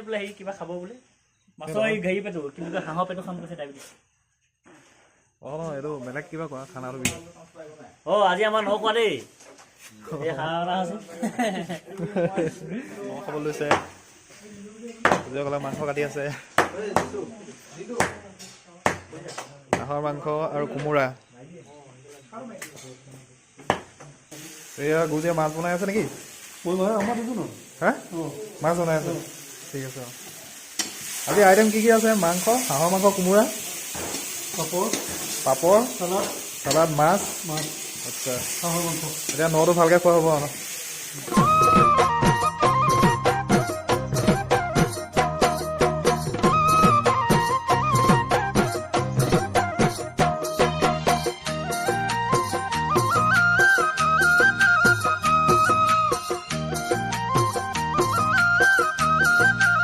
বোলে হেৰি কিবা খাব বোলে মাছৰ এই হেৰি পেটু কিন্তু হাঁহৰ পেটু খাম কৈছে ডায়েবেটিছ এইটো বেলেগ কিবা কোৱা খানাটো আজি আমাৰ নকোৱা দেই এই হাঁহ আছে খাব লৈছে ক'লে মাংস কাটি আছে হাঁহৰ মাংস আৰু কোমোৰা এয়া গুজিয়া মাছ বনাই আছে নেকি হা মাছ বনাই আছে ঠিক আছে আজি আইটেম কি আছে মাংস হাঁহৰ মাংস কোমোৰা পাপৰ চালাড মাছ আচ্ছা এতিয়া নটো ভালকৈ খোৱা হ'ব ন